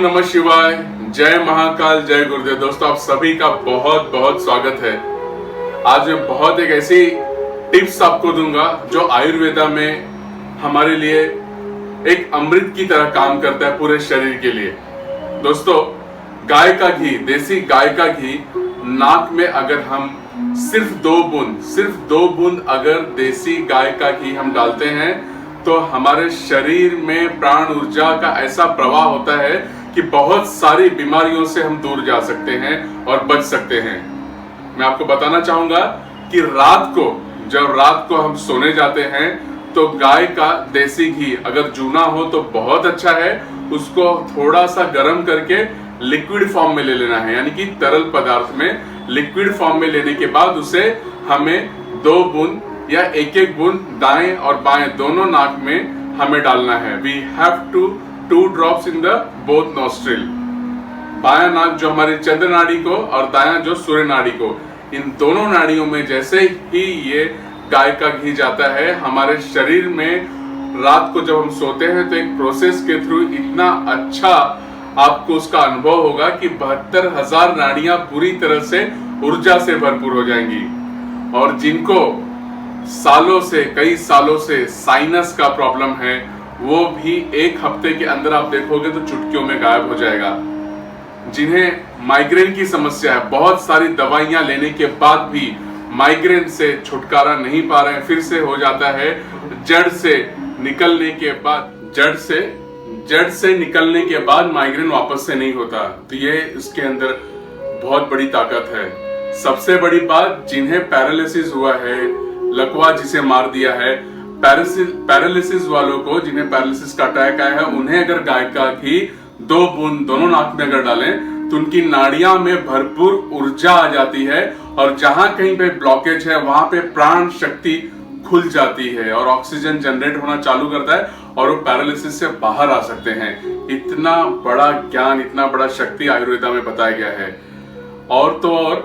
नमः शिवाय, जय महाकाल, जय गुरुदेव। दोस्तों, आप सभी का बहुत बहुत स्वागत है। आज मैं बहुत एक ऐसी टिप्स आपको दूंगा जो आयुर्वेदा में हमारे लिए एक अमृत की तरह काम करता है पूरे शरीर के लिए। दोस्तों, गाय का घी, देसी गाय का घी नाक में अगर हम सिर्फ दो बूंद अगर देसी गाय का घी हम डालते हैं तो हमारे शरीर में प्राण ऊर्जा का ऐसा प्रवाह होता है कि बहुत सारी बीमारियों से हम दूर जा सकते हैं और बच सकते हैं। मैं आपको बताना चाहूंगा कि जब रात को हम सोने जाते हैं तो गाय का देसी घी अगर जूना हो तो बहुत अच्छा है। उसको थोड़ा सा गर्म करके लिक्विड फॉर्म में ले लेना है, यानी कि तरल पदार्थ में लिक्विड फॉर्म में लेने के बाद उसे हमें 2 बूंद या एक बूंद दाएं और बाएं दोनों नाक में हमें डालना है। We have to 2 drops in the both nostril. बायां नाक जो हमारी चंद्र नाड़ी को और दायां जो सूर्य नाड़ी को, इन दोनों नाड़ियों में जैसे ही ये गाय का घी जाता है हमारे शरीर में, रात को जब हम सोते हैं तो एक प्रोसेस के थ्रू इतना अच्छा आपको उसका अनुभव होगा कि 72,000 नाड़ियां पूरी तरह से ऊर्जा से भरपूर हो जाएंगी। और जिनको कई सालों से साइनस का प्रॉब्लम है वो भी 1 हफ्ते के अंदर आप देखोगे तो चुटकियों में गायब हो जाएगा। जिन्हें माइग्रेन की समस्या है, बहुत सारी दवाइयां लेने के बाद भी माइग्रेन से छुटकारा नहीं पा रहे हैं, फिर से हो जाता है। जड़ से निकलने के बाद माइग्रेन वापस से नहीं होता, तो ये इसके अंदर बहुत बड़ी ताकत है। सबसे बड़ी बात, जिन्हें पैरालिसिस हुआ है, लकवा जिसे मार दिया है, पैरालिसिस वालों को जिन्हें पैरालिसिस का अटैक आया है, उन्हें अगर गाय का घी 2 बूंद दोनों नाक में अगर डालें तो उनकी नाड़ियां में भरपूर ऊर्जा आ जाती है और जहां कहीं पे ब्लॉकेज है वहां पे प्राण शक्ति खुल जाती है और ऑक्सीजन जनरेट होना चालू करता है और वो पैरालिसिस से बाहर आ सकते हैं। इतना बड़ा ज्ञान, इतना बड़ा शक्ति आयुर्वेदा में बताया गया है। और तो और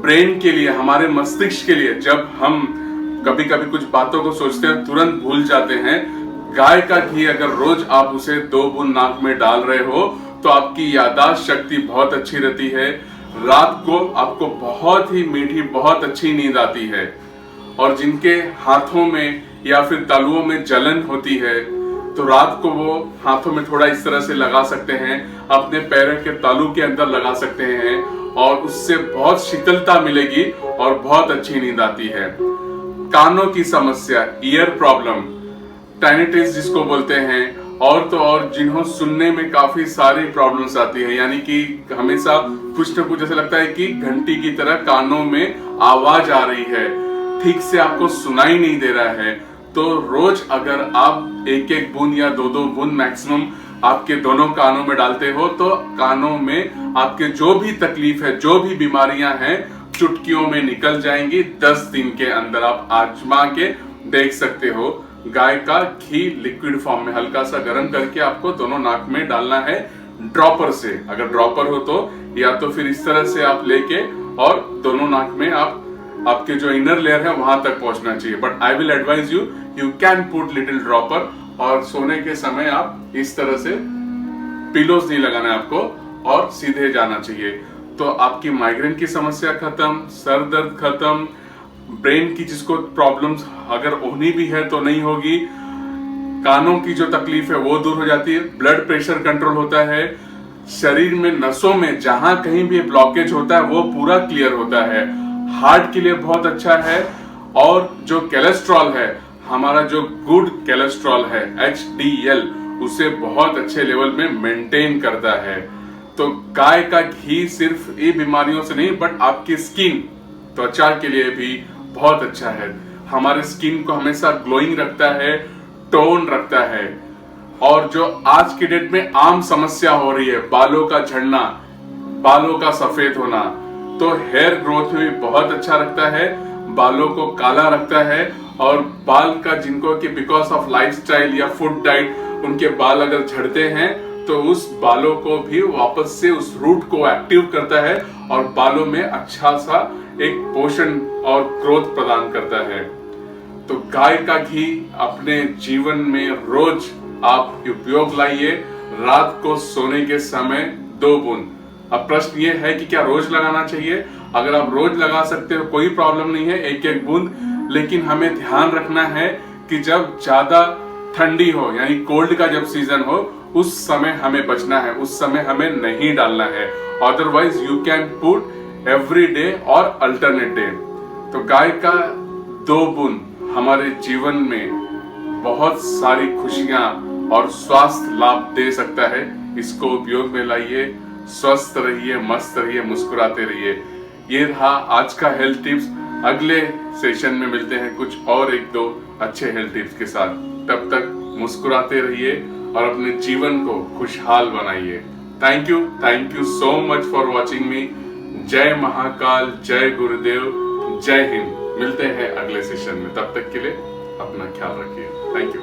ब्रेन के लिए, हमारे मस्तिष्क के लिए, जब हम कभी कभी कुछ बातों को सोचते हैं तुरंत भूल जाते हैं, गाय का घी अगर रोज आप उसे 2 बूंद नाक में डाल रहे हो तो आपकी याददाश्त शक्ति बहुत अच्छी रहती है। रात को आपको बहुत ही मीठी, बहुत अच्छी नींद आती है। और जिनके हाथों में या फिर तालुओं में जलन होती है तो रात को वो हाथों में थोड़ा इस तरह से लगा सकते हैं, अपने पैरों के तालू के अंदर लगा सकते हैं और उससे बहुत शीतलता मिलेगी और बहुत अच्छी नींद आती है। कानों की समस्या, ईयर प्रॉब्लम, टाइनिटिस जिसको बोलते हैं, और तो और जिन्हों सुनने में काफी सारी प्रॉब्लम्स आती है, यानी कि हमेशा कुछ न कुछ ऐसा लगता है कि घंटी की तरह कानों में आवाज आ रही है, ठीक से आपको सुनाई नहीं दे रहा है, तो रोज अगर आप 1 बूंद या 2 बूंद मैक्सिमम आपके दोनों कानों में डालते हो तो कानों में आपके जो भी तकलीफ है, जो भी बीमारियां हैं, चुटकियों में निकल जाएंगी। 10 दिन के अंदर आप आजमा के देख सकते हो। गाय का घी लिक्विड फॉर्म में हल्का सा गर्म करके आपको दोनों नाक में डालना है, ड्रॉपर से। अगर ड्रॉपर हो तो या तो फिर इस तरह से आप लेके और दोनों नाक में आपके जो इनर लेयर है वहां तक पहुंचना चाहिए। But I will advise you can put little dropper. और सोने के समय आप इस तरह से पिलोस नहीं लगाना है आपको और सीधे जाना चाहिए। तो आपकी माइग्रेन की समस्या खत्म, सर दर्द खत्म, ब्रेन की जिसको प्रॉब्लम्स अगर होनी भी है तो नहीं होगी, कानों की जो तकलीफ है वो दूर हो जाती है, ब्लड प्रेशर कंट्रोल होता है, शरीर में नसों में जहां कहीं भी ब्लॉकेज होता है वो पूरा क्लियर होता है, हार्ट के लिए बहुत अच्छा है। और जो कोलेस्ट्रॉल है, हमारा जो गुड कोलेस्ट्रॉल है HDL, उसे बहुत अच्छे लेवल में मेंटेन करता है। तो गाय का घी सिर्फ ये बीमारियों से नहीं बट आपकी स्किन, त्वचा के लिए भी बहुत अच्छा है। हमारे स्किन को हमेशा ग्लोइंग रखता है, टोन रखता है। और जो आज की डेट में आम समस्या हो रही है, बालों का झड़ना, बालों का सफेद होना, तो हेयर ग्रोथ में भी बहुत अच्छा रखता है, बालों को काला रखता है। और बाल का जिनको कि बिकॉज ऑफ लाइफस्टाइल या फूड डाइट उनके बाल अगर झड़ते हैं तो उस बालों को भी वापस से उस रूट को एक्टिव करता है और बालों में अच्छा सा एक पोषण और ग्रोथ प्रदान करता है। तो गाय का घी अपने जीवन में रोज आप उपयोग लाइए, रात को सोने के समय 2 बूंद। अब प्रश्न ये है कि क्या रोज लगाना चाहिए? अगर आप रोज लगा सकते हो कोई प्रॉब्लम नहीं है, एक एक बूंद। लेकिन हमें ध्यान रखना है कि जब ज्यादा ठंडी हो यानी कोल्ड का जब सीजन हो उस समय हमें बचना है, उस समय हमें नहीं डालना है। Otherwise you can put every day और अल्टरनेट डे। तो गाय का 2 बूंद हमारे जीवन में बहुत सारी खुशियां और स्वास्थ्य लाभ दे सकता है। इसको उपयोग में लाइए, स्वस्थ रहिए, मस्त रहिए, मुस्कुराते रहिए। ये रहा आज का हेल्थ टिप्स। अगले सेशन में मिलते हैं कुछ और 1-2 अच्छे हेल्थ टिप्स के साथ। तब तक मुस्कुराते रहिए और अपने जीवन को खुशहाल बनाइए। Thank you so much for watching मी। जय महाकाल, जय गुरुदेव, जय हिंद। मिलते हैं अगले सेशन में, तब तक के लिए अपना ख्याल रखिए। Thank you.